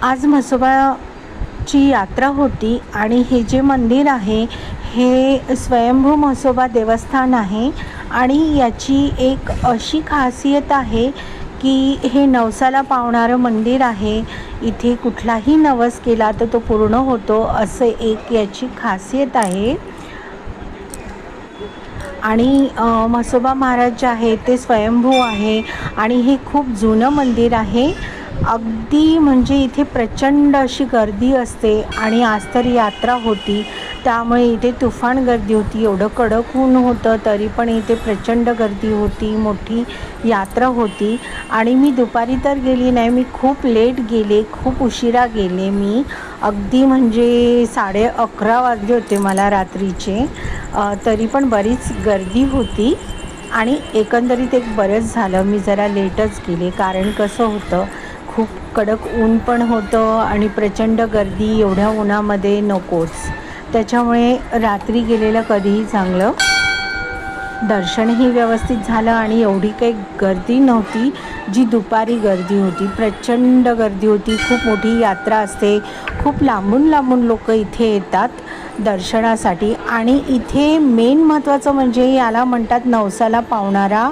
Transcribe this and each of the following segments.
आज म्हसोबाची यात्रा होती आणि हे जे मंदिर आहे हे स्वयंभू म्हसोबा देवस्थान आहे आणि याची एक अशी खासियत आहे की हे नवसाला पावणारं मंदिर आहे. इथे कुठलाही नवस केला तर तो पूर्ण होतो असं एक याची खासियत आहे. आणि म्हसोबा महाराज जे आहे ते स्वयंभू आहे आणि हे खूप जुनं मंदिर आहे. अगदी म्हणजे इथे प्रचंड अशी गर्दी असते आणि आज तर यात्रा होती त्यामुळे इथे तुफान गर्दी होती. एवढं कडक ऊन होतं तरी पण इथे प्रचंड गर्दी होती, मोठी यात्रा होती. आणि मी दुपारी तर गेली नाही, मी खूप लेट गेले, खूप उशिरा गेले. मी अगदी म्हणजे 11:30 वाजले होते मला रात्रीचे. तरी पण बरीच गर्दी होती आणि एकंदरीत एक बरंच झालं मी जरा लेटच गेले. कारण कसं होतं, खूप कडक ऊन पण होतं आणि प्रचंड गर्दी. एवढ्या उन्हामध्ये नकोच, त्याच्यामुळे रात्री गेलेलं कधीही चांगलं. दर्शनही व्यवस्थित झालं आणि एवढी काही गर्दी नव्हती जी दुपारी गर्दी होती. प्रचंड गर्दी होती. खूप मोठी यात्रा असते, खूप लांबून लांबून लोक इथे येतात दर्शनासाठी. आणि इथे मेन महत्त्वाचं म्हणजे याला म्हणतात नवसाला पावणारा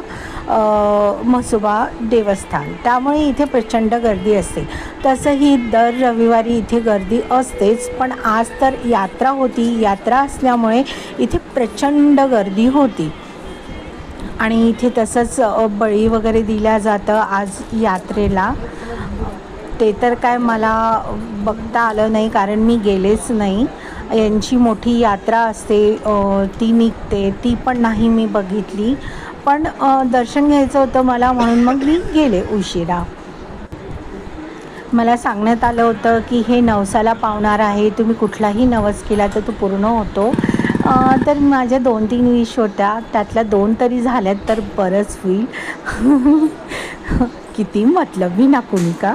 म्हसोबा देवस्थान, त्यामुळे इथे प्रचंड गर्दी असते. तसंही दर रविवारी इथे गर्दी असतेच, पण आज तर यात्रा होती. यात्रा असल्यामुळे इथे प्रचंड गर्दी होती. आणि इथे तसंच बळी वगैरे दिल्या जातं आज यात्रेला. ते तर काय मला बघता आलं नाही कारण मी गेलेच नाही. यांची मोठी यात्रा असते ती निघते, ती पण नाही मी बघितली. पण दर्शन घ्यायचं होतं मला म्हणून मग मी गेले उशिरा. मला सांगण्यात आलं होतं की हे नवसाला पावणार आहे, तुम्ही कुठलाही नवस केला तर तो पूर्ण होतो. तर माझ्या 2-3 विश होत्या, त्यातल्या 2 तरी झाल्यात तर बरंच होईल. किती मतलबी ना कोणी का.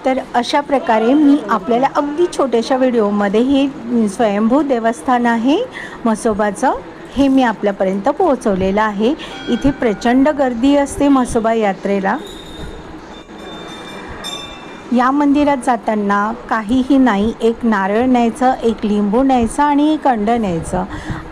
तर अशा प्रकारे मी आपल्याला अगदी छोट्याशा व्हिडिओमध्ये हे स्वयंभू देवस्थान आहे म्हसोबाचं, हे मी आपल्यापर्यंत पोहोचवलेलं आहे. इथे प्रचंड गर्दी असते म्हसोबा यात्रेला. या मंदिरात जाताना काहीही नाही, एक नारळ न्यायचं, एक लिंबू न्यायचं आणि एक अंड न्यायचं.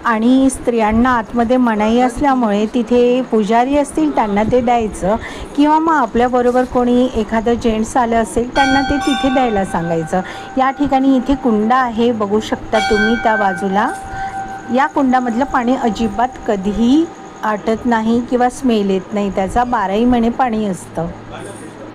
आणि स्त्रियांना आतमध्ये मनाई असल्यामुळे तिथे पुजारी असतील त्यांना ते द्यायचं, किंवा मग आपल्याबरोबर कोणी एखादं जेंट्स आलं असेल त्यांना ते तिथे द्यायला सांगायचं. या ठिकाणी इथे कुंड आहे, बघू शकता तुम्ही त्या बाजूला. या कुंडामधलं पाणी अजिबात कधीही आटत नाही किंवा स्मेल येत नाही, त्याचा 12ही महिने पाणी असतं.